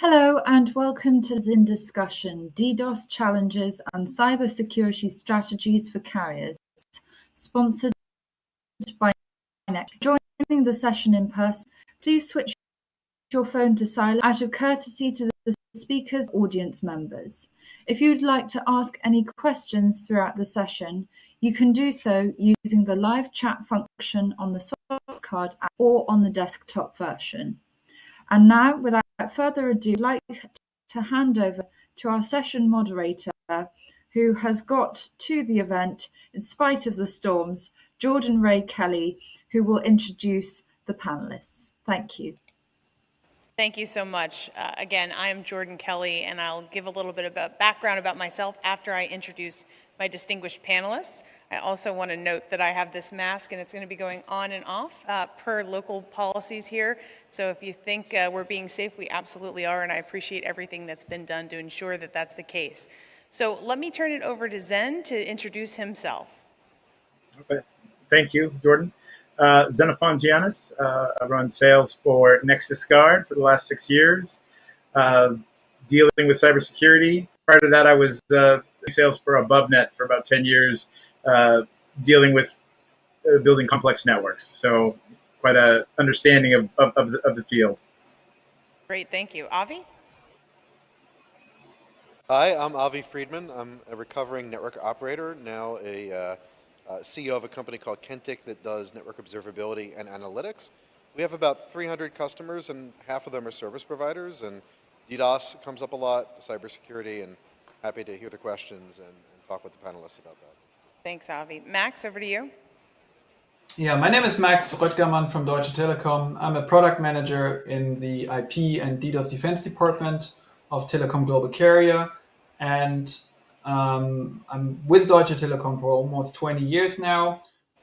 Hello and welcome to Zin Discussion, DDoS Challenges and Cybersecurity Strategies for Carriers, sponsored by Nexusguard. Joining the session in person, please switch your phone to silent out of courtesy to the speakers' audience members. If you'd like to ask any questions throughout the session, you can do so using the live chat function on the soft card app or on the desktop version. And now, without further ado, I'd like to hand over to our session moderator, who has got to the event in spite of the storms, Jordan Ray Kelly, who will introduce the panelists. Thank you. Thank you so much. Again, I am Jordan Kelly, and I'll give a little bit of background about myself after I introduce my distinguished panelists. I also want to note that I have this mask, and it's going to be going on and off per local policies here. So if you think we're being safe, we absolutely are, and I appreciate everything that's been done to ensure that that's the case. So let me turn it over to Zen to introduce himself. Okay, thank you, Jordan. Xenophon Giannis. I run sales for Nexusguard for the last 6 years, dealing with cybersecurity. Prior to that, I was sales for AboveNet for about 10 years, dealing with building complex networks. So quite an understanding of the field. Great, thank you. Avi? Hi, I'm Avi Friedman. I'm a recovering network operator, now a CEO of a company called Kentic that does network observability and analytics. We have about 300 customers, and half of them are service providers, and DDoS comes up a lot, cybersecurity, and happy to hear the questions and talk with the panelists about that. Thanks, Avi. Max, over to you. Yeah, my name is Max Röttgermann from Deutsche Telekom. I'm a product manager in the IP and DDoS defense department of Telecom Global Carrier, and I'm with Deutsche Telekom for almost 20 years now,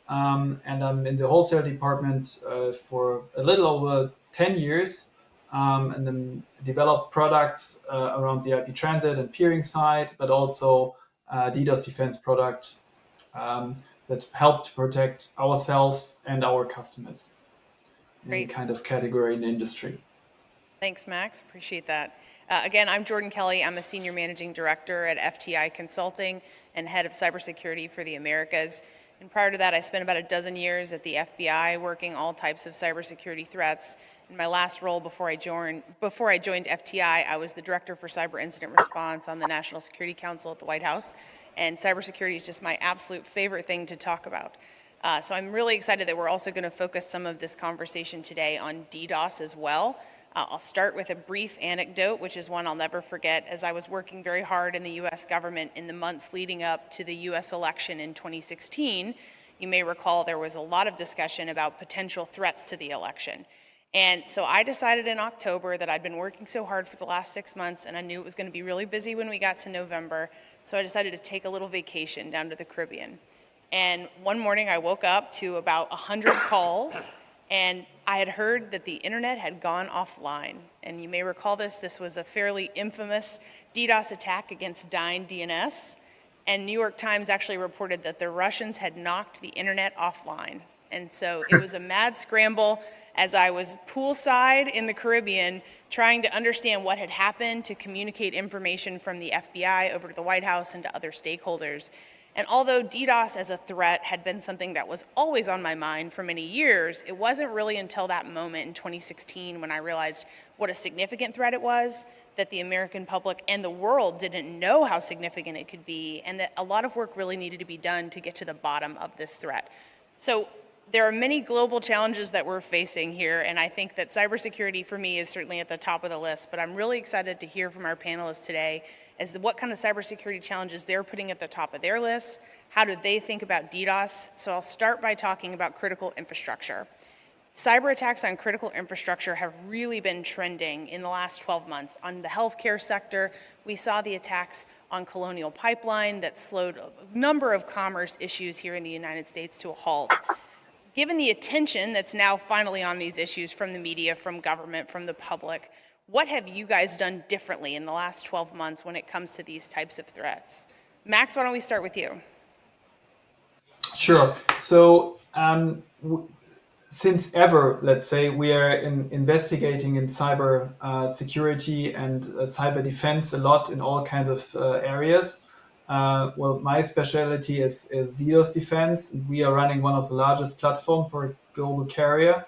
and I'm in the wholesale department for a little over 10 years, and then develop products around the IP transit and peering side, but also DDoS defense product that helps to protect ourselves and our customers in any kind of category in the industry. Thanks, Max. Appreciate that. Again, I'm Jordan Kelly. I'm a Senior Managing Director at FTI Consulting and Head of Cybersecurity for the Americas. And prior to that, I spent about a dozen years at the FBI working all types of cybersecurity threats. In my last role before I joined FTI, I was the Director for Cyber Incident Response on the National Security Council at the White House. And cybersecurity is just my absolute favorite thing to talk about. So I'm really excited that we're also going to focus some of this conversation today on DDoS as well. I'll start with a brief anecdote, which is one I'll never forget. As I was working very hard in the U.S. government in the months leading up to the U.S. election in 2016, you may recall there was a lot of discussion about potential threats to the election. And so I decided in October that I'd been working so hard for the last 6 months, and I knew it was going to be really busy when we got to November, so I decided to take a little vacation down to the Caribbean. And one morning I woke up to about 100 calls, and I had heard that the internet had gone offline. And you may recall this was a fairly infamous DDoS attack against Dyn DNS. And New York Times actually reported that the Russians had knocked the internet offline. And so it was a mad scramble as I was poolside in the Caribbean trying to understand what had happened, to communicate information from the FBI over to the White House and to other stakeholders. And although DDoS as a threat had been something that was always on my mind for many years, it wasn't really until that moment in 2016 when I realized what a significant threat it was, that the American public and the world didn't know how significant it could be, and that a lot of work really needed to be done to get to the bottom of this threat. So there are many global challenges that we're facing here, and I think that cybersecurity for me is certainly at the top of the list, but I'm really excited to hear from our panelists today as to what kind of cybersecurity challenges they're putting at the top of their list. How do they think about DDoS? So I'll start by talking about critical infrastructure. Cyber attacks on critical infrastructure have really been trending in the last 12 months. On the healthcare sector, we saw the attacks on Colonial Pipeline that slowed a number of commerce issues here in the United States to a halt. Given the attention that's now finally on these issues from the media, from government, from the public, what have you guys done differently in the last 12 months when it comes to these types of threats? Max, why don't we start with you? Sure. So since ever, let's say, we are investigating in cyber security and cyber defense a lot in all kinds of areas. Well, my specialty is DDoS defense. We are running one of the largest platforms for a global carrier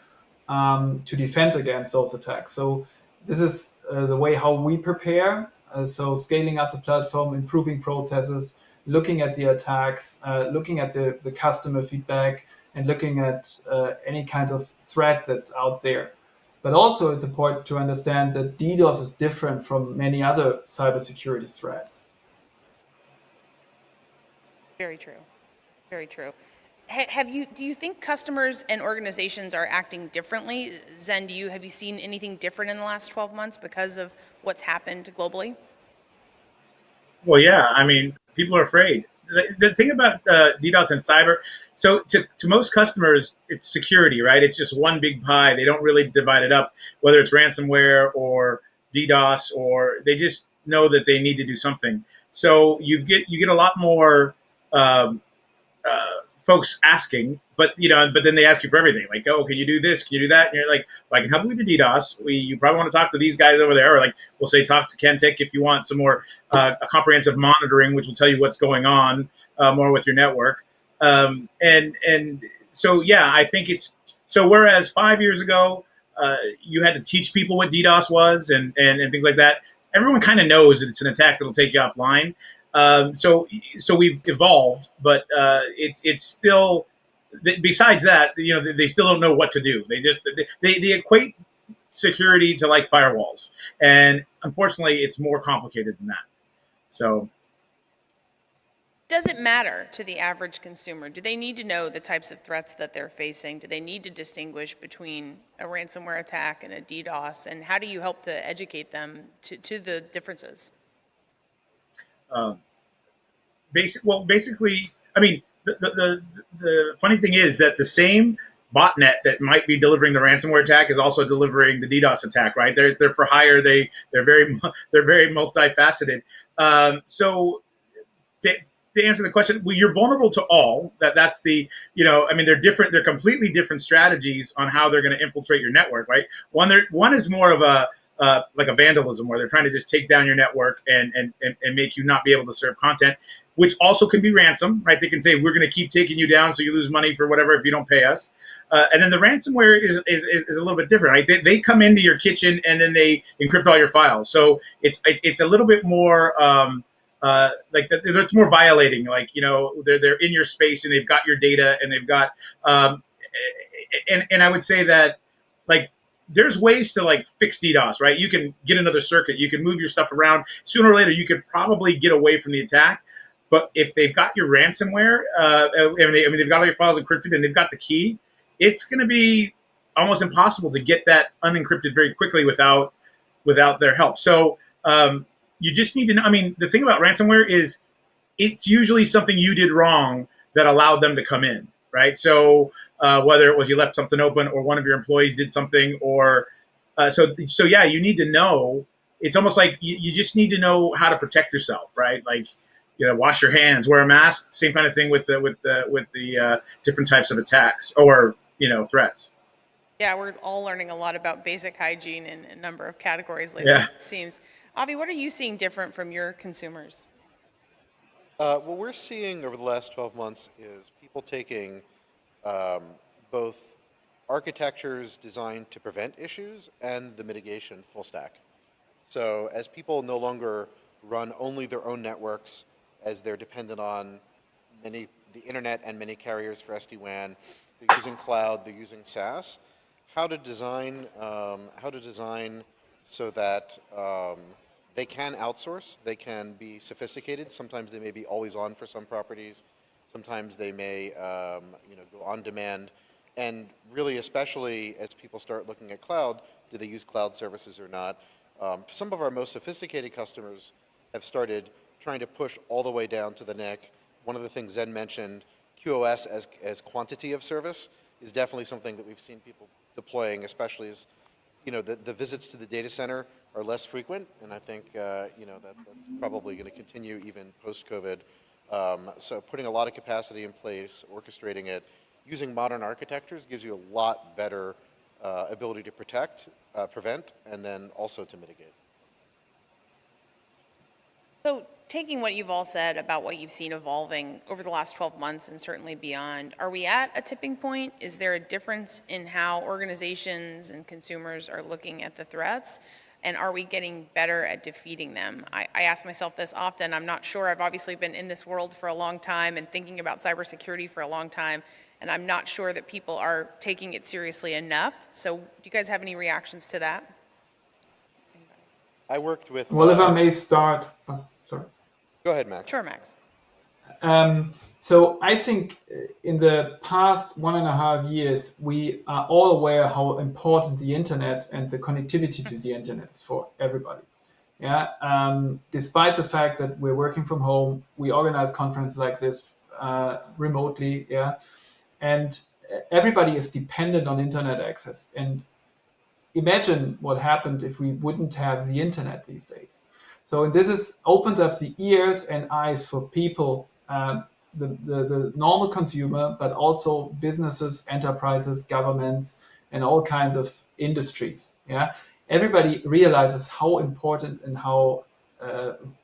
to defend against those attacks. So this is the way how we prepare. So scaling up the platform, improving processes, looking at the attacks, looking at the customer feedback, and looking at any kind of threat that's out there. But also it's important to understand that DDoS is different from many other cybersecurity threats. Very true. Very true. Do you think customers and organizations are acting differently? Zen, have you seen anything different in the last 12 months because of what's happened globally? Well, yeah, I mean, people are afraid. The thing about DDoS and cyber, so to most customers, it's security, right? It's just one big pie. They don't really divide it up, whether it's ransomware or DDoS, or they just know that they need to do something. So you get a lot more um, folks asking, but then they ask you for everything. Like, oh, can you do this? Can you do that? And you're like, well, I can help you with the DDoS. You probably want to talk to these guys over there, or like we'll say talk to Kentic if you want some more comprehensive monitoring, which will tell you what's going on more with your network. And so yeah, I think it's so. Whereas 5 years ago, you had to teach people what DDoS was and things like that. Everyone kind of knows that it's an attack that'll take you offline. So we've evolved, but it's still. Besides that, they still don't know what to do. They equate security to like firewalls, and unfortunately, it's more complicated than that. So, Does it matter to the average consumer? Do they need to know the types of threats that they're facing? Do they need to distinguish between a ransomware attack and a DDoS? And how do you help to educate them to the differences? basically, I mean, the funny thing is that the same botnet that might be delivering the ransomware attack is also delivering the DDoS attack, right? They're for hire. They're very multifaceted. So to answer the question, well, you're vulnerable to all. That's the I mean, they're different. They're completely different strategies on how they're going to infiltrate your network, right? One is more of a like a vandalism, where they're trying to just take down your network and make you not be able to serve content, which also can be ransom, right? They can say, we're going to keep taking you down so you lose money for whatever if you don't pay us. And then the ransomware is a little bit different, right? They come into your kitchen and then they encrypt all your files. So it's a little bit more like it's more violating, like they're in your space and they've got your data and they've got and I would say that like there's ways to like fix DDoS, right? You can get another circuit, you can move your stuff around. Sooner or later, you could probably get away from the attack. But if they've got your ransomware, they've got all your files encrypted and they've got the key, it's going to be almost impossible to get that unencrypted very quickly without their help. So you just need to know. I mean, the thing about ransomware is it's usually something you did wrong that allowed them to come in, right? So whether it was you left something open or one of your employees did something, or so yeah, you need to know. It's almost like you just need to know how to protect yourself, right? Like wash your hands, wear a mask. Same kind of thing with the different types of attacks or threats. Yeah, we're all learning a lot about basic hygiene in a number of categories lately, Yeah. it seems. Avi, what are you seeing different from your consumers? What we're seeing over the last 12 months is people taking both architectures designed to prevent issues and the mitigation full stack. So as people no longer run only their own networks, as they're dependent on the internet and many carriers for SD-WAN, they're using cloud, they're using SaaS, how to design so that they can outsource, they can be sophisticated. Sometimes they may be always on for some properties. Sometimes they may go on demand. And really, especially as people start looking at cloud, do they use cloud services or not? Some of our most sophisticated customers have started trying to push all the way down to the NIC. One of the things Zen mentioned, QoS as quantity of service, is definitely something that we've seen people deploying, especially as the visits to the data center are less frequent, and I think that's probably going to continue even post-COVID. So putting a lot of capacity in place, orchestrating it, using modern architectures gives you a lot better ability to protect, prevent, and then also to mitigate. So taking what you've all said about what you've seen evolving over the last 12 months and certainly beyond, are we at a tipping point? Is there a difference in how organizations and consumers are looking at the threats? And are we getting better at defeating them? I ask myself this often. I'm not sure. I've obviously been in this world for a long time and thinking about cybersecurity for a long time, and I'm not sure that people are taking it seriously enough. So do you guys have any reactions to that? I worked with... Well, if I may start... Oh, sorry. Go ahead, Max. Sure, Max. So I think in the past 1.5 years, we are all aware how important the internet and the connectivity to the internet is for everybody. Yeah. Despite the fact that we're working from home, we organize conferences like this remotely. Yeah. And everybody is dependent on internet access. And imagine what happened if we wouldn't have the internet these days. So this opens up the ears and eyes for people, the normal consumer, but also businesses, enterprises, governments, and all kinds of industries. Yeah, everybody realizes how important and how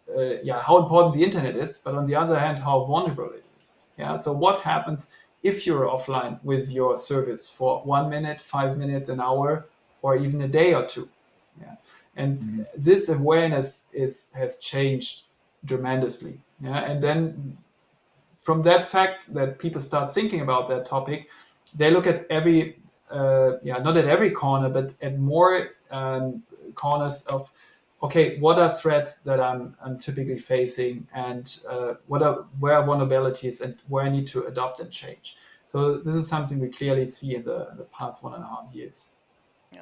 important the internet is, but on the other hand, how vulnerable it is. Yeah. So what happens if you're offline with your service for 1 minute, 5 minutes, an hour, or even a day or two? Yeah. And this awareness has changed tremendously. Yeah. And then from that fact that people start thinking about that topic, they look at every, not at every corner, but at more corners of, okay, what are threats that I'm typically facing, and where are vulnerabilities and where I need to adopt and change. So this is something we clearly see in the past 1.5 years.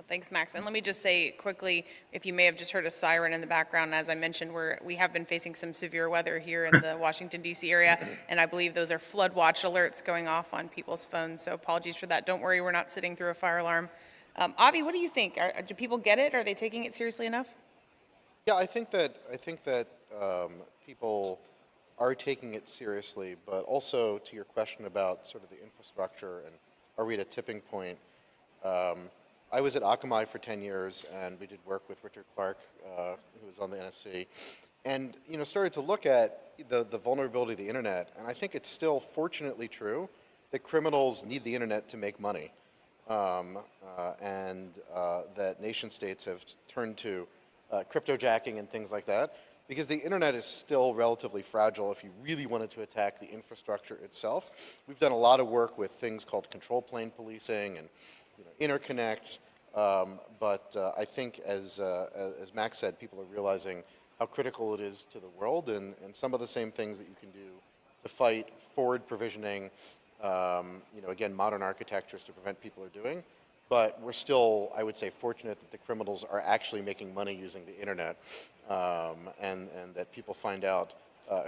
Thanks, Max. And let me just say quickly, if you may have just heard a siren in the background, as I mentioned, we have been facing some severe weather here in the Washington, D.C. area, and I believe those are flood watch alerts going off on people's phones, so apologies for that. Don't worry, we're not sitting through a fire alarm. Avi, what do you think? Do people get it? Are they taking it seriously enough? Yeah, I think that people are taking it seriously, but also to your question about sort of the infrastructure and are we at a tipping point, I was at Akamai for 10 years, and we did work with Richard Clark, who was on the NSC, and started to look at the vulnerability of the internet. And I think it's still fortunately true that criminals need the internet to make money, and that nation states have turned to cryptojacking and things like that, because the internet is still relatively fragile if you really wanted to attack the infrastructure itself. We've done a lot of work with things called control plane policing and interconnects, but I think as Max said, people are realizing how critical it is to the world, and some of the same things that you can do to fight forward provisioning, again, modern architectures to prevent people are doing. But we're still, I would say, fortunate that the criminals are actually making money using the internet, and that people find out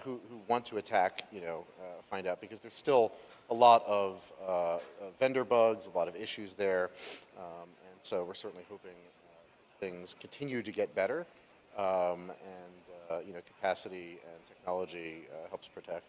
who want to attack, find out, because there's still a lot of vendor bugs, a lot of issues there, and so we're certainly hoping things continue to get better, and capacity and technology helps protect.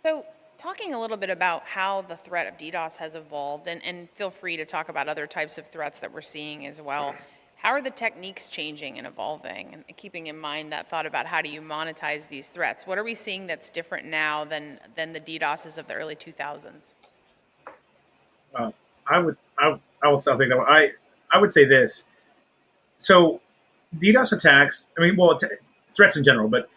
So talking a little bit about how the threat of DDoS has evolved, and feel free to talk about other types of threats that we're seeing as well. How are the techniques changing and evolving, and keeping in mind that thought about how do you monetize these threats? What are we seeing that's different now than the DDoSs of the early 2000s? I will say something though. I would say this. So DDoS attacks, threats in general, but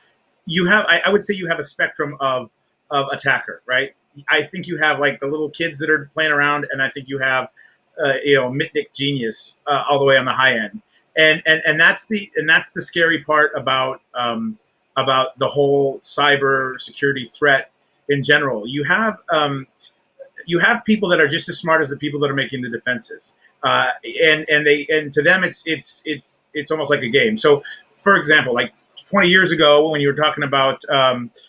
I would say you have a spectrum of attacker, right? I think you have like the little kids that are playing around, and I think you have Mitnick genius all the way on the high end, and that's the scary part about the whole cyber security threat in general. You have people that are just as smart as the people that are making the defenses, and to them it's almost like a game. So, for example, like 20 years ago when you were talking about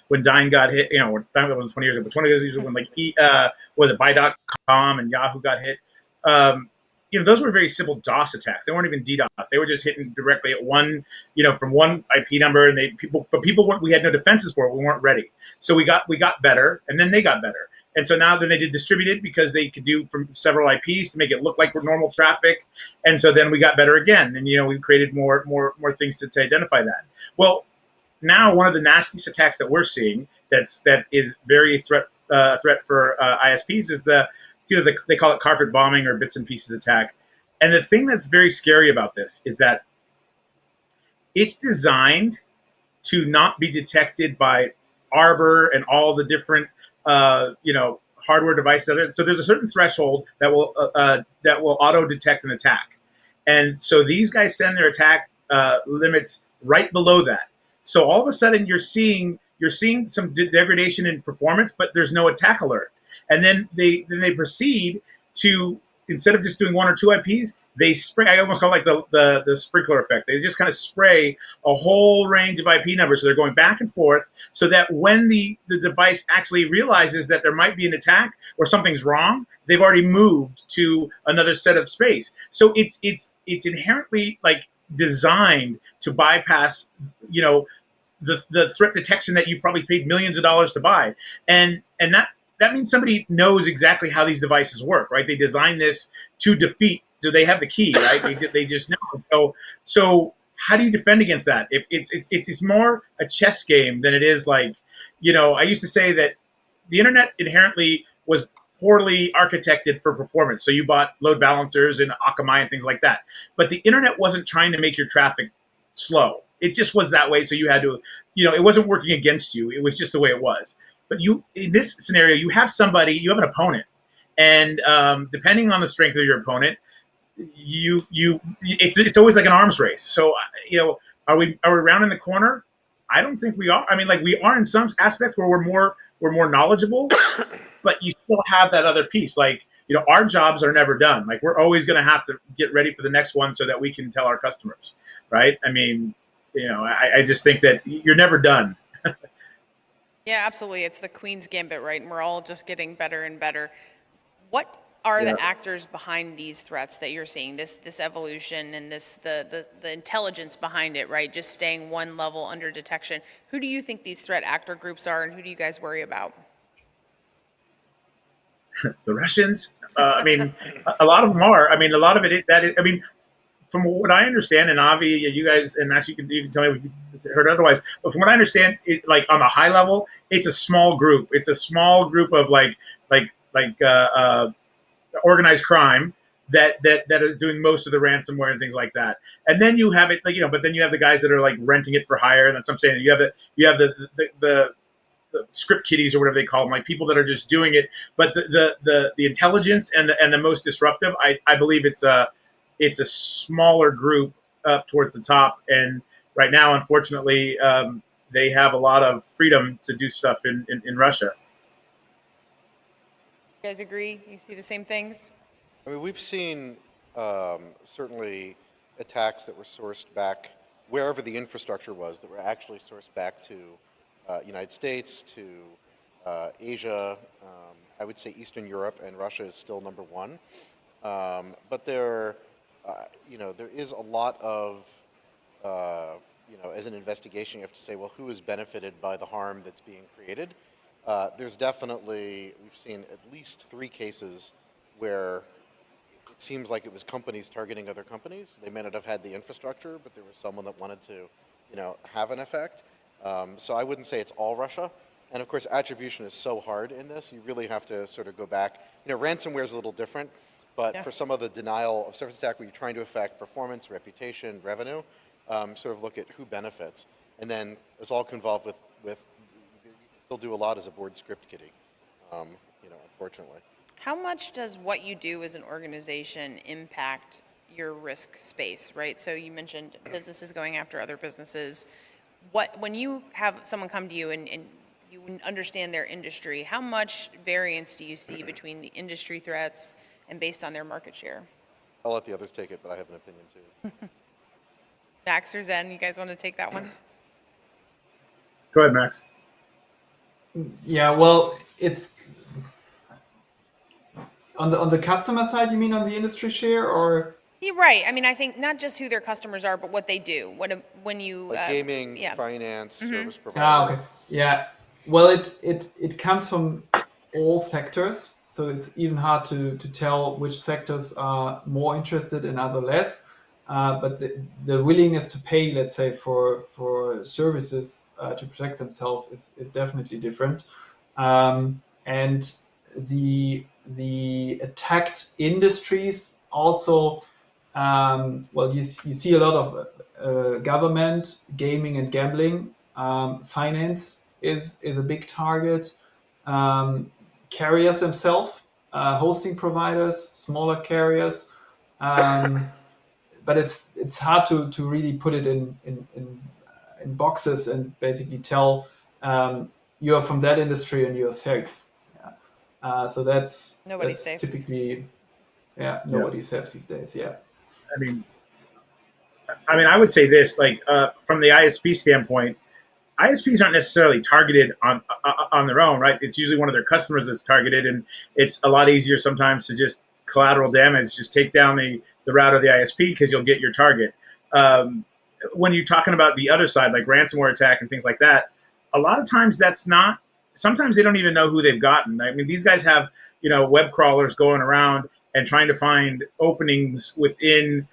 when Dyn got hit, that wasn't 20 years ago, but 20 years ago when was it Buy.com and Yahoo got hit. Those were very simple DOS attacks. They weren't even DDoS. They were just hitting directly at one, from one IP number, and we had no defenses for it. We weren't ready. So we got better, and then they got better. And so now then they did distributed because they could do from several IPs to make it look like we're normal traffic. And so then we got better again. And, we created more things to identify that. Well, now one of the nastiest attacks that we're seeing that is very threat for ISPs is they call it carpet bombing or bits and pieces attack. And the thing that's very scary about this is that it's designed to not be detected by Arbor and all the different hardware devices. So there's a certain threshold that will auto detect an attack, and so these guys send their attack limits right below that. So all of a sudden you're seeing some degradation in performance, but there's no attack alert. And then they proceed to, instead of just doing one or two IPs, they spray. I almost call it like the sprinkler effect. They just kind of spray a whole range of IP numbers. So they're going back and forth, so that when the device actually realizes that there might be an attack or something's wrong, they've already moved to another set of space. So it's inherently like designed to bypass, the threat detection that you probably paid millions of dollars to buy, and that means somebody knows exactly how these devices work, right? They designed this to defeat. So they have the key, right? They just know. So how do you defend against that? It's more a chess game than it is like, I used to say that the internet inherently was poorly architected for performance. So you bought load balancers and Akamai and things like that. But the internet wasn't trying to make your traffic slow. It just was that way. So you had to, it wasn't working against you. It was just the way it was. But in this scenario, you have an opponent. And depending on the strength of your opponent, it's always like an arms race. So are we rounding the corner? I don't think we are. I mean, like, we are in some aspects where we're more knowledgeable, but you still have that other piece. Like, our jobs are never done. Like, we're always going to have to get ready for the next one so that we can tell our customers, right? I mean, I just think that you're never done. Yeah, absolutely. It's the Queen's Gambit, right? And we're all just getting better and better. What are the actors behind these threats that you're seeing? This evolution and the intelligence behind it, right? Just staying one level under detection. Who do you think these threat actor groups are, and who do you guys worry about? The Russians. I mean, a lot of them are. I mean, a lot of it. I mean, from what I understand, and Avi, you guys, and actually you can tell me if you heard otherwise, but from what I understand, like on the high level, it's a small group. It's a small group of like organized crime that are doing most of the ransomware and things like that. And then you have it, but then you have the guys that are like renting it for hire. And that's what I'm saying. You have the script kiddies or whatever they call them, like people that are just doing it. But the intelligence and the most disruptive, I believe it's a smaller group up towards the top. And right now, unfortunately, they have a lot of freedom to do stuff in Russia. You guys agree? You see the same things? I mean, we've seen certainly attacks that were sourced back wherever the infrastructure was, that were actually sourced back to United States, to Asia. I would say Eastern Europe, and Russia is still number one. But there is a lot of, as an investigation, you have to say, well, who has benefited by the harm that's being created? There's definitely, we've seen at least 3 cases where it seems like it was companies targeting other companies. They may not have had the infrastructure, but there was someone that wanted to, have an effect. So I wouldn't say it's all Russia. And of course, attribution is so hard in this. You really have to sort of go back. Ransomware is a little different, but for some of the denial of service attack where you're trying to affect performance, reputation, revenue, sort of look at who benefits. And then it's all involved with you can still do a lot as a board script kiddie, unfortunately. How much does what you do as an organization impact your risk space, right? So you mentioned businesses going after other businesses. When you have someone come to you and you understand their industry, how much variance do you see between the industry threats and based on their market share? I'll let the others take it, but I have an opinion too. Max or Zen, you guys want to take that one? Go ahead, Max. Yeah, well, it's on the customer side. You mean on the industry share, or? You're right. I mean, I think not just who their customers are, but what they do. When you like gaming, finance, service provider. Ah, okay. Yeah. Well, it comes from all sectors. So it's even hard to tell which sectors are more interested and other less. But the willingness to pay, let's say, for services to protect themselves is definitely different. And the attacked industries also, well, you see a lot of government, gaming and gambling, finance is a big target. Carriers themselves, hosting providers, smaller carriers, but it's hard to really put it in boxes and basically tell you are from that industry and you're safe. Yeah. So Nobody's that's safe. typically nobody's safe these days. Yeah. I mean, I would say this, like, from the ISP standpoint, ISPs aren't necessarily targeted on their own, right? It's usually one of their customers that's targeted, and it's a lot easier sometimes to just collateral damage, just take down the route of the ISP because you'll get your target. When you're talking about the other side, like ransomware attack and things like that, a lot of times that's not. Sometimes they don't even know who they've gotten. I mean, these guys have web crawlers going around and trying to find openings within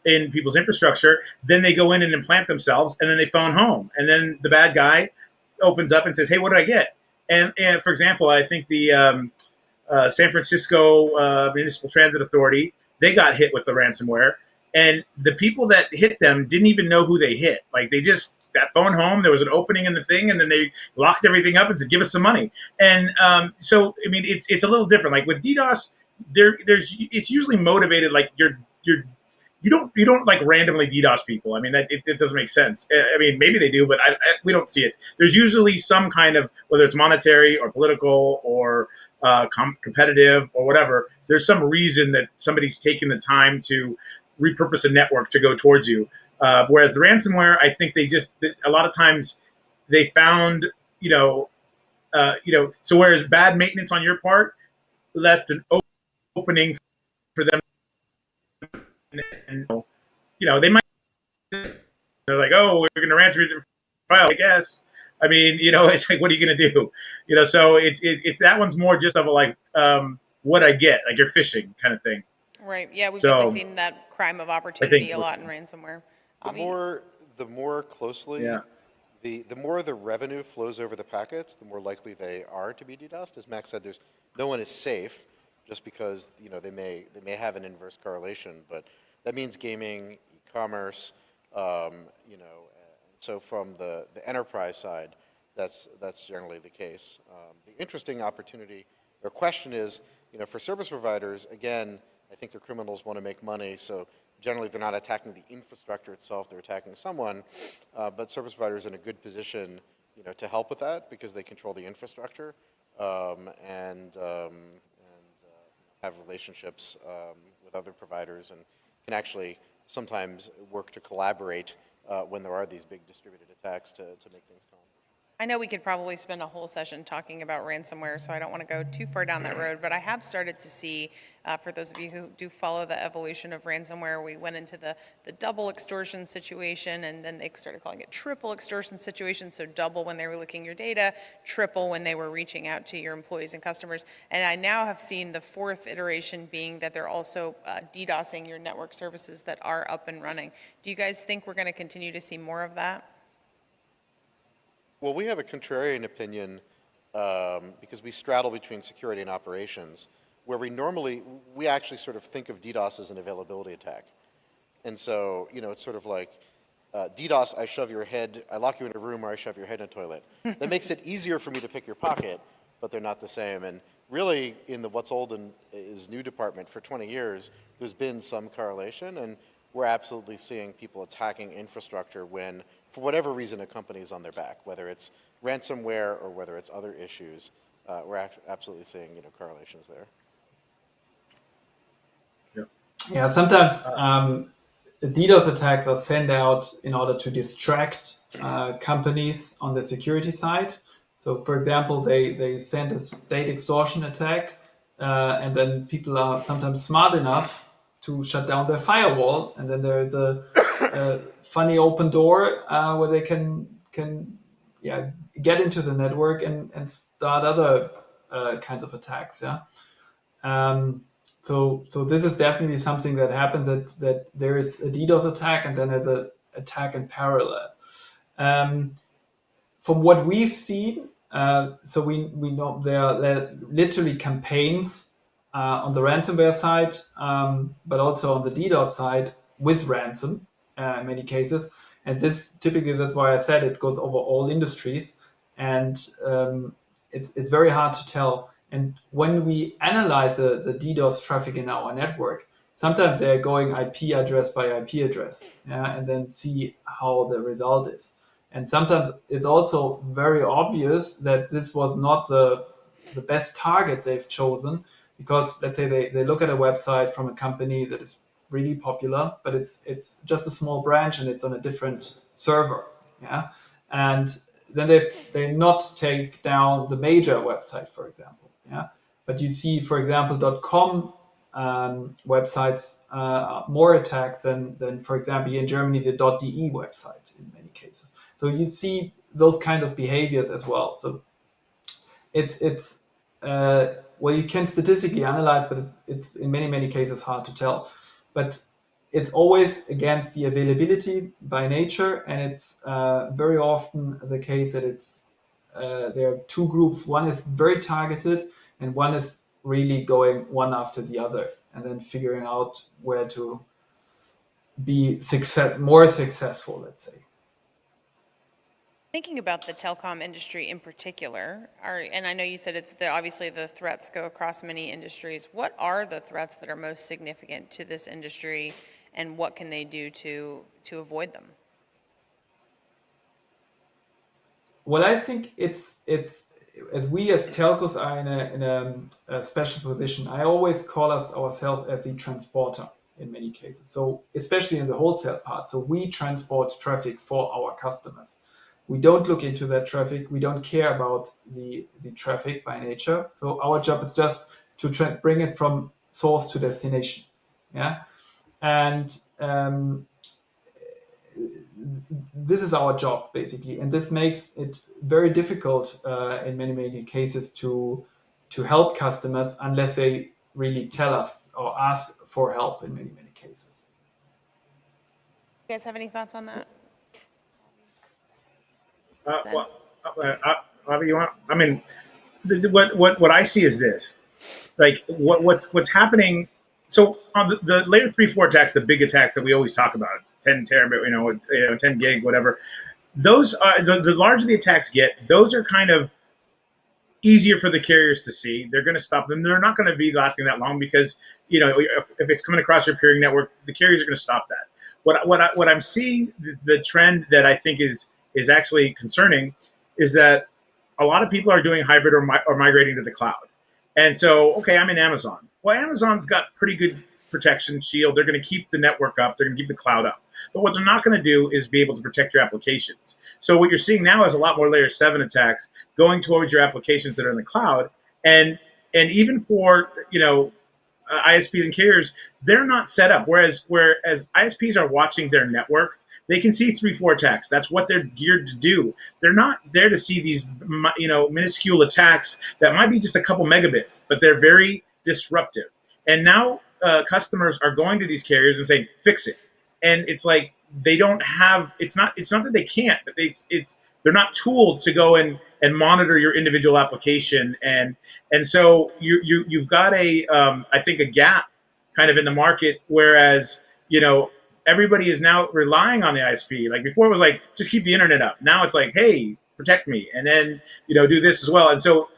in people's infrastructure. Then they go in and implant themselves, and then they phone home, and then the bad guy opens up and says, "Hey, what did I get?" And for example, I think the San Francisco Municipal Transit Authority, they got hit with the ransomware, and the people that hit them didn't even know who they hit. Like, they just got phone home, there was an opening in the thing, and then they locked everything up and said, "Give us some money." And so, I mean, it's a little different. Like with DDoS, it's usually motivated. Like you don't like randomly DDoS people. I mean, it doesn't make sense. I mean, maybe they do, but we don't see it. There's usually some kind of, whether it's monetary or political or competitive or whatever, there's some reason that somebody's taken the time to repurpose a network to go towards you. Whereas the ransomware, I think a lot of times they found, so whereas bad maintenance on your part left an opening for them, and they might, they're like, "Oh, we're going to ransom your file," I guess. I mean, it's like, what are you going to do? So it's that one's more just of a, like, what I get, like you're phishing kind of thing. Right. Yeah, we've So definitely seen that crime of opportunity a lot in ransomware. The more closely, Yeah. the more the revenue flows over the packets, the more likely they are to be DDoSed. As Max said, no one is safe, just because they may have an inverse correlation, but that means gaming, e-commerce, and so from the enterprise side, that's generally the case. The interesting opportunity or question is, for service providers, again, I think the criminals want to make money, so generally they're not attacking the infrastructure itself, they're attacking someone, but service providers are in a good position, to help with that because they control the infrastructure and have relationships with other providers and can actually sometimes work to collaborate when there are these big distributed attacks to make things calm. I know we could probably spend a whole session talking about ransomware, so I don't want to go too far down that road, but I have started to see, for those of you who do follow the evolution of ransomware, we went into the double extortion situation, and then they started calling it triple extortion situation, so double when they were looking your data, triple when they were reaching out to your employees and customers. And I now have seen the fourth iteration being that they're also DDoSing your network services that are up and running. Do you guys think we're going to continue to see more of that? Well, we have a contrarian opinion because we straddle between security and operations, where we actually sort of think of DDoS as an availability attack. And so, it's sort of like DDoS, I lock you in a room or I shove your head in a toilet. That makes it easier for me to pick your pocket, but they're not the same. And really, in the what's old and is new department for 20 years, there's been some correlation, and we're absolutely seeing people attacking infrastructure when, for whatever reason, a company is on their back, whether it's ransomware or whether it's other issues. We're absolutely seeing correlations there. Yeah, sometimes DDoS attacks are sent out in order to distract companies on the security side. So, for example, they send a state extortion attack, and then people are sometimes smart enough to shut down their firewall, and then there is a funny open door where they can get into the network and start other kinds of attacks. Yeah. So this is definitely something that happens, that there is a DDoS attack and then there's an attack in parallel. From what we've seen, so we know there are literally campaigns on the ransomware side, but also on the DDoS side with ransom in many cases. And this typically, that's why I said it goes over all industries, and it's very hard to tell. And when we analyze the DDoS traffic in our network, sometimes they're going IP address by IP address, yeah, and then see how the result is. And sometimes it's also very obvious that this was not the best target they've chosen, because let's say they look at a website from a company that is really popular, but it's just a small branch and it's on a different server, yeah, and then they not take down the major website, for example, yeah. But you see, for example, .com websites are more attacked than, for example, in Germany, the .de website in many cases. So you see those kind of behaviors as well. So it's well, you can statistically analyze, but it's in many cases hard to tell. But it's always against the availability by nature, and it's very often the case that it's there are two groups. One is very targeted, and one is really going one after the other, and then figuring out where to be more successful, let's say. Thinking about the telecom industry in particular, and I know you said obviously the threats go across many industries. What are the threats that are most significant to this industry, and what can they do to avoid them? Well, I think it's as we as telcos are in a special position. I always call ourselves as the transporter in many cases. So especially in the wholesale part. So we transport traffic for our customers. We don't look into that traffic. We don't care about the traffic by nature. So our job is just to bring it from source to destination. Yeah, and this is our job basically, and this makes it very difficult in many cases to help customers unless they really tell us or ask for help in many cases. You guys have any thoughts on that? Avi, you want? I mean, what I see is this: like what's happening. So on the layer 3-4 attacks, the big attacks that we always talk about, 10 terabit, 10 gig, whatever. Those are the larger the attacks get. Those are kind of easier for the carriers to see. They're going to stop them. They're not going to be lasting that long because if it's coming across your peering network, the carriers are going to stop that. What I'm seeing, the trend that I think is actually concerning, is that a lot of people are doing hybrid or migrating to the cloud. And so, okay, I'm in Amazon. Well, Amazon's got pretty good protection shield. They're going to keep the network up. They're going to keep the cloud up. But what they're not going to do is be able to protect your applications. So what you're seeing now is a lot more layer 7 attacks going towards your applications that are in the cloud. And even for ISPs and carriers, they're not set up. Whereas ISPs are watching their network, they can see 3-4 attacks. That's what they're geared to do. They're not there to see these minuscule attacks that might be just a couple megabits, but they're very disruptive. And now customers are going to these carriers and saying, fix it. And it's like they don't have. It's not that they can't, but they're not tooled to go and monitor your individual application. And so you've got I think a gap kind of in the market, whereas everybody is now relying on the ISP. Like before it was like, just keep the internet up. Now it's like, hey, protect me, and then do this as well. And so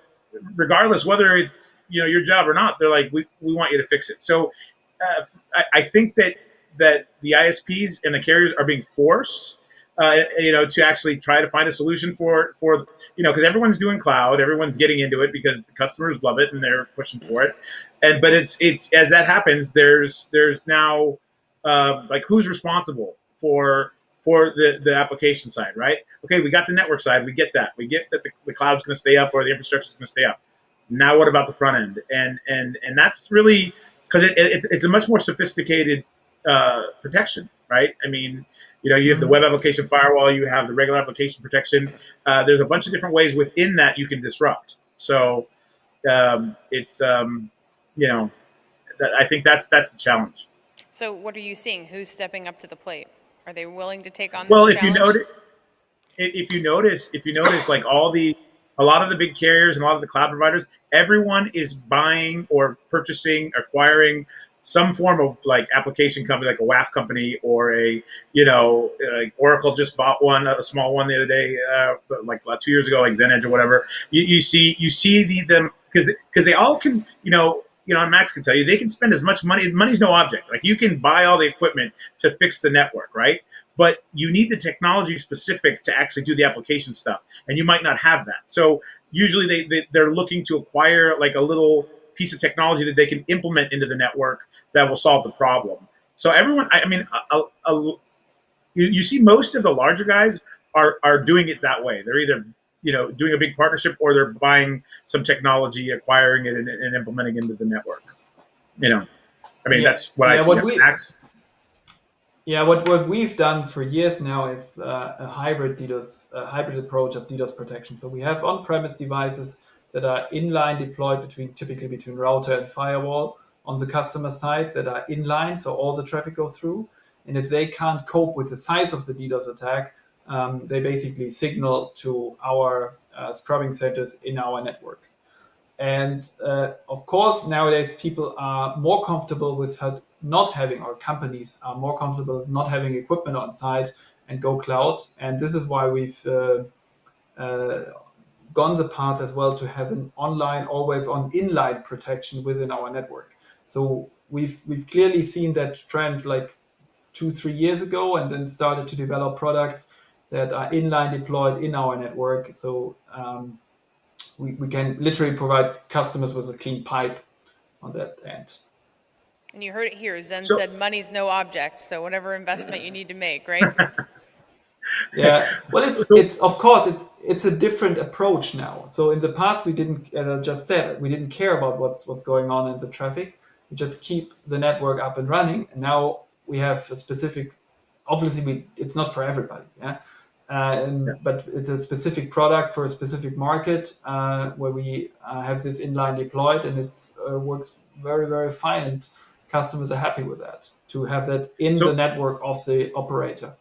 regardless whether it's your job or not, they're like, we want you to fix it. So I think that the ISPs and the carriers are being forced to actually try to find a solution for because everyone's doing cloud, everyone's getting into it because the customers love it and they're pushing for it. But it's as that happens, there's now like who's responsible for the application side, right? Okay, we got the network side, we get that. We get that the cloud's going to stay up or the infrastructure is going to stay up. Now what about the front end? And that's really because it's a much more sophisticated protection, right? I mean, you have the web application firewall, you have the regular application protection. There's a bunch of different ways within that you can disrupt. So it's I think that's the challenge. So what are you seeing? Who's stepping up to the plate? Are they willing to take on this Well, if you challenge? notice, like a lot of the big carriers and a lot of the cloud providers, everyone is buying or purchasing, acquiring some form of like application company, like a WAF company or like Oracle just bought one, a small one the other day, like 2 years ago, like Zenit or whatever. You see them because they all can, Max can tell you, they can spend as much money. Money's no object. Like you can buy all the equipment to fix the network, right? But you need the technology specific to actually do the application stuff, and you might not have that. So usually they're looking to acquire like a little piece of technology that they can implement into the network that will solve the problem. So everyone, I mean, you see most of the larger guys are doing it that way. They're either doing a big partnership or they're buying some technology, acquiring it, and implementing into the network. I mean, Yeah, that's what I yeah. see. Max. What we've done for years now is a hybrid DDoS, a hybrid approach of DDoS protection. So we have on-premise devices that are inline deployed typically between router and firewall on the customer side that are inline, so all the traffic goes through. And if they can't cope with the size of the DDoS attack, they basically signal to our scrubbing centers in our networks. And of course, nowadays people are more comfortable with not having, or companies are more comfortable with not having equipment on site and go cloud. And this is why we've gone the path as well to have an online, always on inline protection within our network. So we've clearly seen that trend like 2-3 years ago, and then started to develop products that are inline deployed in our network. So we can literally provide customers with a clean pipe on that end. And you heard it here. Zen So said money's no object, so whatever investment you need to make, right? Yeah, well, so it's of course it's a different approach now. So in the past, we didn't, as I just said, we didn't care about what's going on in the traffic. We just keep the network up and running. And now we have a specific. Obviously, it's not for everybody, yeah. yeah. But it's a specific product for a specific market where we have this inline deployed, and it's works very, very fine, and customers are happy with that to have that in the So network of the operator.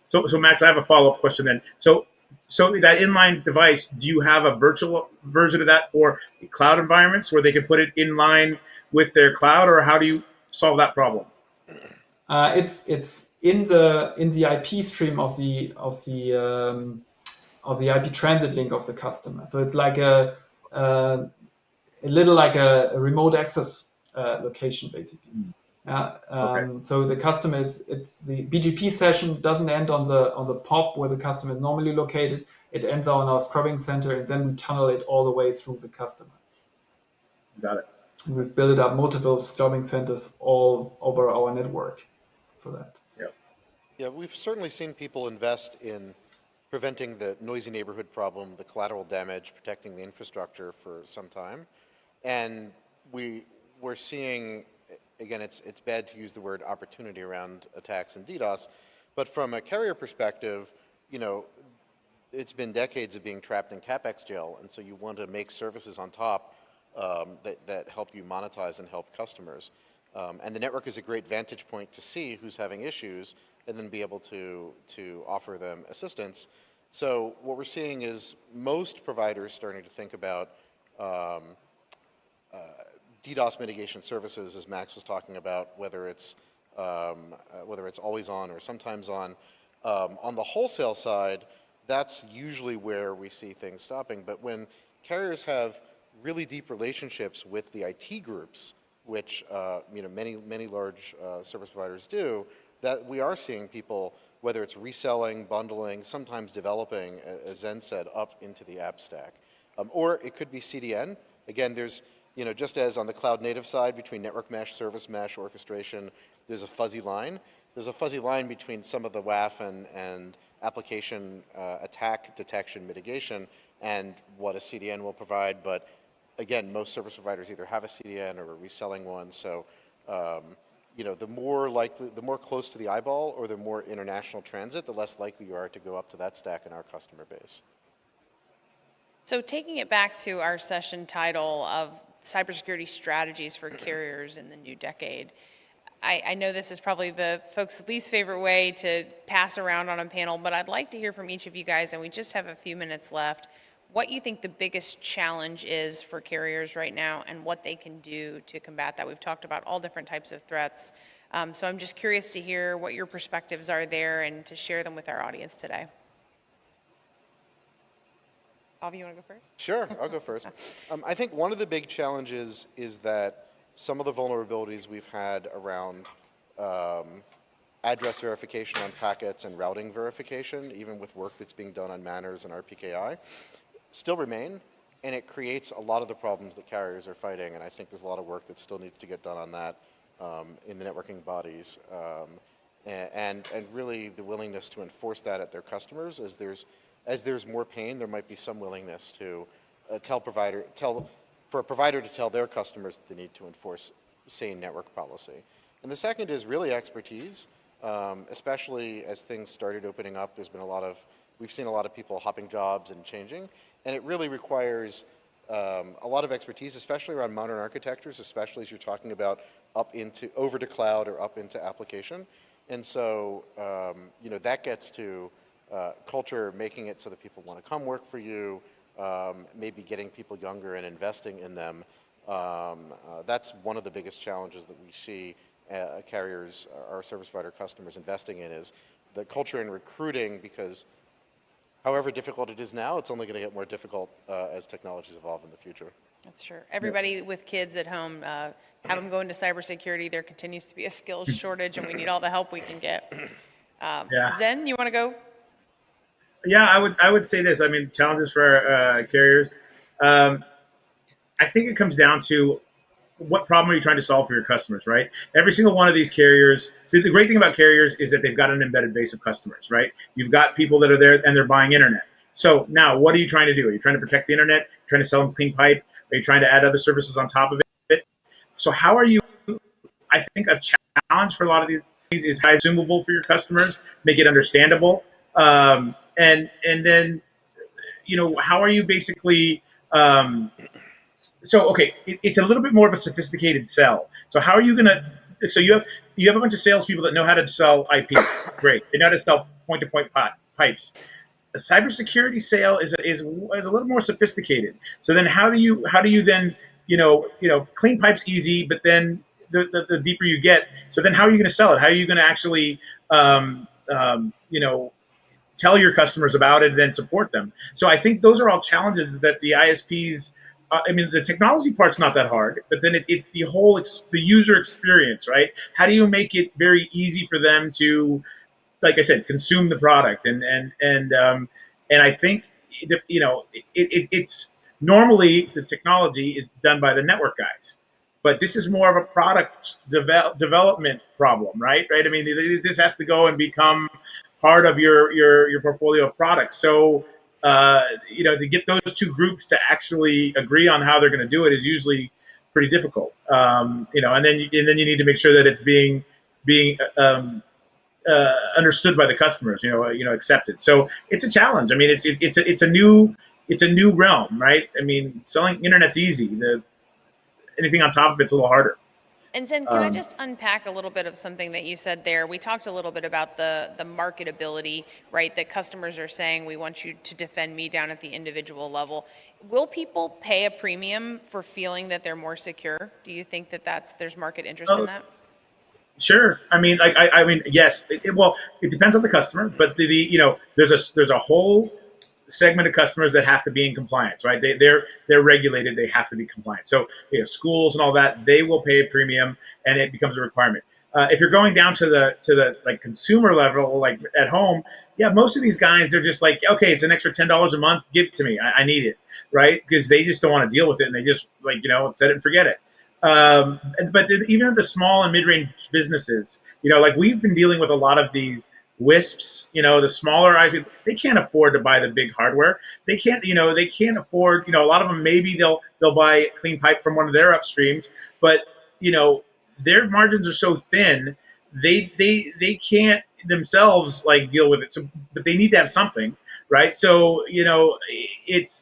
So Max, I have a follow-up question then. So that inline device, do you have a virtual version of that for cloud environments where they can put it in line with their cloud, or how do you solve that problem? It's in the IP stream of the IP transit link of the customer. So it's like a little like a remote access location basically. Yeah. Okay, So the customer, it's the BGP session doesn't end on the POP where the customer is normally located. It ends on our scrubbing center, and then we tunnel it all the way through the customer. got it. And we've built up multiple scrubbing centers all over our network for that. Yeah. Yeah, we've certainly seen people invest in preventing the noisy neighborhood problem, the collateral damage, protecting the infrastructure for some time. And we're seeing, again, it's bad to use the word opportunity around attacks and DDoS, but from a carrier perspective, it's been decades of being trapped in CapEx jail, and so you want to make services on top that help you monetize and help customers. And the network is a great vantage point to see who's having issues and then be able to offer them assistance. So what we're seeing is most providers starting to think about DDoS mitigation services, as Max was talking about, whether it's always on or sometimes on. On the wholesale side, that's usually where we see things stopping. But when carriers have really deep relationships with the IT groups, which many large service providers do, that we are seeing people, whether it's reselling, bundling, sometimes developing, as Zen said, up into the app stack. Or it could be CDN. Again, there's, just as on the cloud native side between network mesh, service mesh, orchestration, there's a fuzzy line. There's a fuzzy line between some of the WAF and application attack detection mitigation and what a CDN will provide. But again, most service providers either have a CDN or are reselling one. So, the more close to the eyeball or the more international transit, the less likely you are to go up to that stack in our customer base. So taking it back to our session title of cybersecurity strategies for carriers in the new decade, I know this is probably the folks' least favorite way to pass around on a panel, but I'd like to hear from each of you guys, and we just have a few minutes left, what you think the biggest challenge is for carriers right now and what they can do to combat that. We've talked about all different types of threats. So I'm just curious to hear what your perspectives are there and to share them with our audience today. Avi, you want to go first? Sure, I'll go first. I think one of the big challenges is that some of the vulnerabilities we've had around address verification on packets and routing verification, even with work that's being done on manners and RPKI, still remain, and it creates a lot of the problems that carriers are fighting, and I think there's a lot of work that still needs to get done on that in the networking bodies, and really the willingness to enforce that at their customers. As there's more pain, there might be some willingness to for a provider to tell their customers that they need to enforce sane network policy. And the second is really expertise, especially as things started opening up. We've seen a lot of people hopping jobs and changing, and it really requires a lot of expertise, especially around modern architectures, especially as you're talking about over to cloud or up into application. And so, that gets to culture, making it so that people want to come work for you, maybe getting people younger and investing in them. That's one of the biggest challenges that we see carriers, our service provider customers investing in, is the culture in recruiting, because however difficult it is now, it's only going to get more difficult as technologies evolve in the future. That's true. Everybody with kids at home, have them go into cybersecurity. There continues to be a skills shortage, and we need all the help we can get. Zen, you want to go? Yeah, I would say this. I mean, challenges for carriers. I think it comes down to what problem are you trying to solve for your customers, right? Every single one of these carriers. See, the great thing about carriers is that they've got an embedded base of customers, right? You've got people that are there and they're buying internet. So now, what are you trying to do? Are you trying to protect the internet? Trying to sell them clean pipe? Are you trying to add other services on top of it? So how are you? I think a challenge for a lot of these is how consumable for your customers, make it understandable. And then, how are you basically, it's a little bit more of a sophisticated sell. So how are you going to, so you have a bunch of salespeople that know how to sell IP. Great. They know how to sell point-to-point pipes. A cybersecurity sale is a little more sophisticated. So then how do you then, clean pipes easy, but then the deeper you get, so then how are you going to sell it? How are you going to actually, tell your customers about it and then support them? So I think those are all challenges that the ISPs, the technology part's not that hard, but then it's the whole the user experience, right? How do you make it very easy for them to, like I said, consume the product? And I think, it's normally the technology is done by the network guys, but this is more of a product development problem, right? I mean, this has to go and become part of your portfolio of products. So, to get those two groups to actually agree on how they're going to do it is usually pretty difficult. And then you need to make sure that it's being understood by the customers, accepted. So it's a challenge. I mean, it's a new realm, right? I mean, selling internet's easy. Anything on top of it's a little harder. And Zen, can I just unpack a little bit of something that you said there? We talked a little bit about the marketability, right? That customers are saying, we want you to defend me down at the individual level. Will people pay a premium for feeling that they're more secure? Do you think that there's market interest in that? Sure. I mean, yes. It depends on the customer, but there's a whole segment of customers that have to be in compliance, right? They're regulated. They have to be compliant. So schools and all that, they will pay a premium, and it becomes a requirement. If you're going down to the like consumer level, like at home, yeah, most of these guys, they're just like, okay, it's an extra $10 a month, give it to me. I need it, right? Because they just don't want to deal with it, and they just set it and forget it. But even the small and mid-range businesses, like we've been dealing with a lot of these WISPs, the smaller ISPs, they can't afford to buy the big hardware. They can't afford, a lot of them, maybe they'll buy clean pipe from one of their upstreams, but, their margins are so thin, they can't themselves like deal with it. So, but they need to have something. right? So it's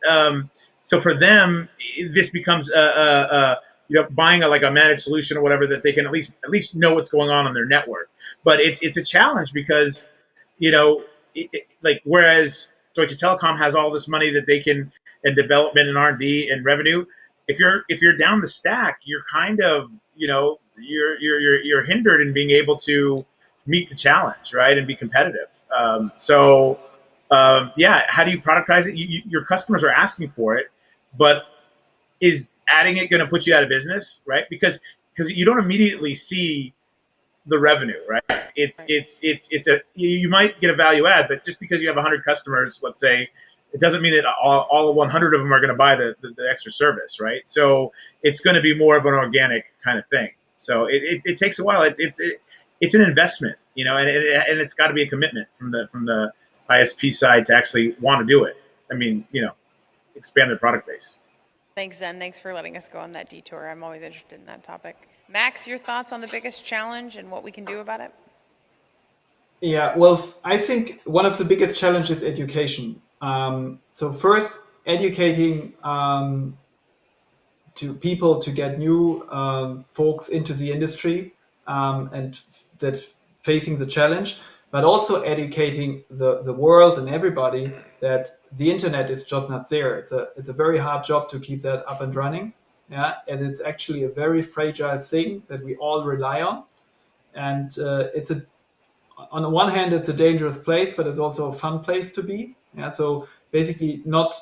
so for them, this becomes buying like a managed solution or whatever that they can at least know what's going on their network. But it's a challenge because like whereas Deutsche Telekom has all this money that they can and development and R&D and revenue. If you're down the stack, you're kind of you're hindered in being able to meet the challenge, right, and be competitive. Yeah, how do you productize it? Your customers are asking for it, but is adding it going to put you out of business, right? Because you don't immediately see the revenue, right? It's a you might get a value add, but just because you have 100 customers, let's say, it doesn't mean that all 100 of them are going to buy the extra service, right? So it's going to be more of an organic kind of thing. So it takes a while. It's an investment, and it's got to be a commitment from the ISP side to actually want to do it. I mean, expand their product base. Thanks, Zen. Thanks for letting us go on that detour. I'm always interested in that topic. Max, your thoughts on the biggest challenge and what we can do about it? Yeah, well, I think one of the biggest challenges is education. So first, educating to people to get new folks into the industry and that's facing the challenge, but also educating the world and everybody that the internet is just not there. It's a very hard job to keep that up and running. Yeah, and it's actually a very fragile thing that we all rely on. And on the one hand, it's a dangerous place, but it's also a fun place to be. Yeah, so basically not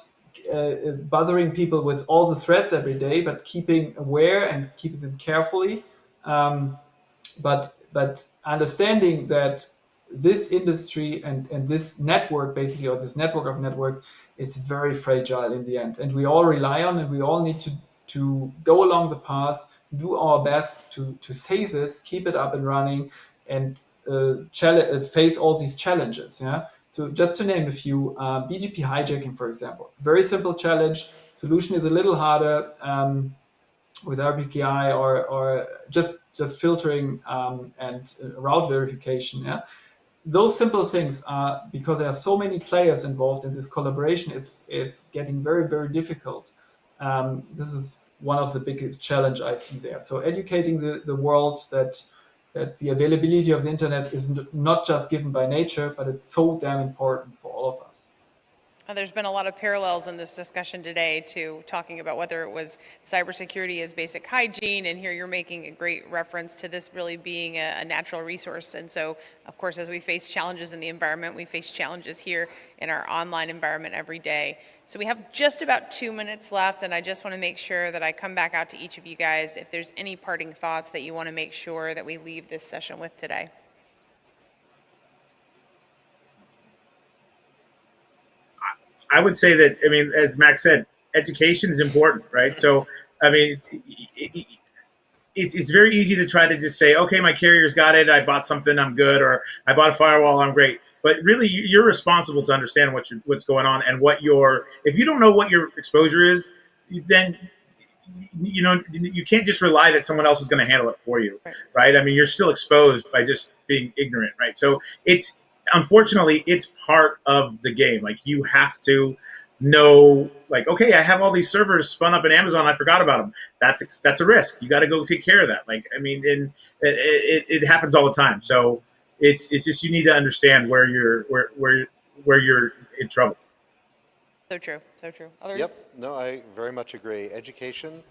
bothering people with all the threats every day, but keeping aware and keeping them carefully. But understanding that this industry and this network, basically, or this network of networks, is very fragile in the end. And we all rely on it. We all need to go along the path, do our best to save this, keep it up and running, and face all these challenges. Yeah. So just to name a few, BGP hijacking, for example, very simple challenge. Solution is a little harder with RPKI or just filtering and route verification. Yeah. Those simple things are, because there are so many players involved in this collaboration, it's getting very, very difficult. This is one of the biggest challenge I see there. So educating the world that the availability of the internet is not just given by nature, but it's so damn important for all of us. There's been a lot of parallels in this discussion today to talking about whether it was cybersecurity as basic hygiene, and here you're making a great reference to this really being a natural resource. And so, of course, as we face challenges in the environment, we face challenges here in our online environment every day. So we have just about 2 minutes left, and I just want to make sure that I come back out to each of you guys if there's any parting thoughts that you want to make sure that we leave this session with today. I would say that, I mean, as Max said, education is important, right? So, I mean, it's very easy to try to just say, okay, my carrier's got it, I bought something, I'm good, or I bought a firewall, I'm great. But really, you're responsible to understand what's going on and if you don't know what your exposure is, then you can't just rely that someone else is going to handle it for you, right? I mean, you're still exposed by just being ignorant, right? So unfortunately, it's part of the game. Like, you have to know, like, okay, I have all these servers spun up in Amazon, I forgot about them. That's a risk. You got to go take care of that. Like, I mean, and it happens all the time. So it's just, you need to understand where you're in trouble. So true, so true. Others? Yep, no, I very much agree. Education,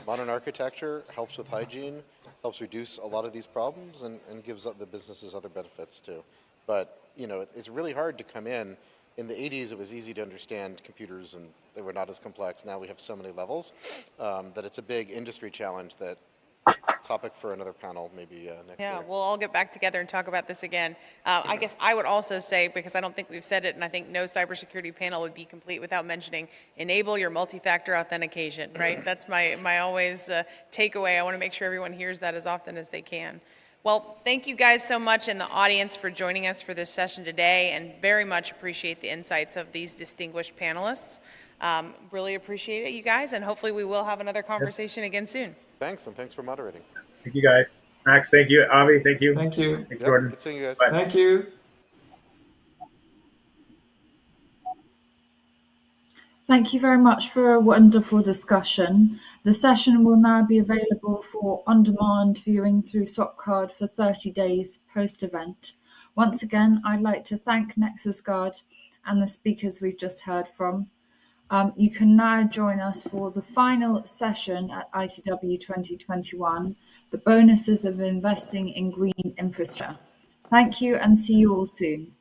modern architecture helps with hygiene, helps reduce a lot of these problems, and gives the businesses other benefits too. But, it's really hard to come in. In the 80s, it was easy to understand computers, and they were not as complex. Now we have so many levels that it's a big industry challenge. That topic for another panel, maybe next year. Yeah, we'll all get back together and talk about this again. I guess I would also say, because I don't think we've said it, and I think no cybersecurity panel would be complete without mentioning, enable your multi-factor authentication, right? That's my always takeaway. I want to make sure everyone hears that as often as they can. Well, thank you guys so much in the audience for joining us for this session today, and very much appreciate the insights of these distinguished panelists. Really appreciate it, you guys, and hopefully we will have another conversation again soon. Thanks, and thanks for moderating. Thank you, guys. Max, thank you. Avi, thank you. Thank you. Thank you, Jordan. Good seeing you guys. Bye. Thank you. Thank you very much for a wonderful discussion. The session will now be available for on-demand viewing through Swapcard for 30 days post-event. Once again, I'd like to thank Nexusguard and the speakers we've just heard from. You can now join us for the final session at ITW 2021, the bonuses of investing in green infrastructure. Thank you and see you all soon.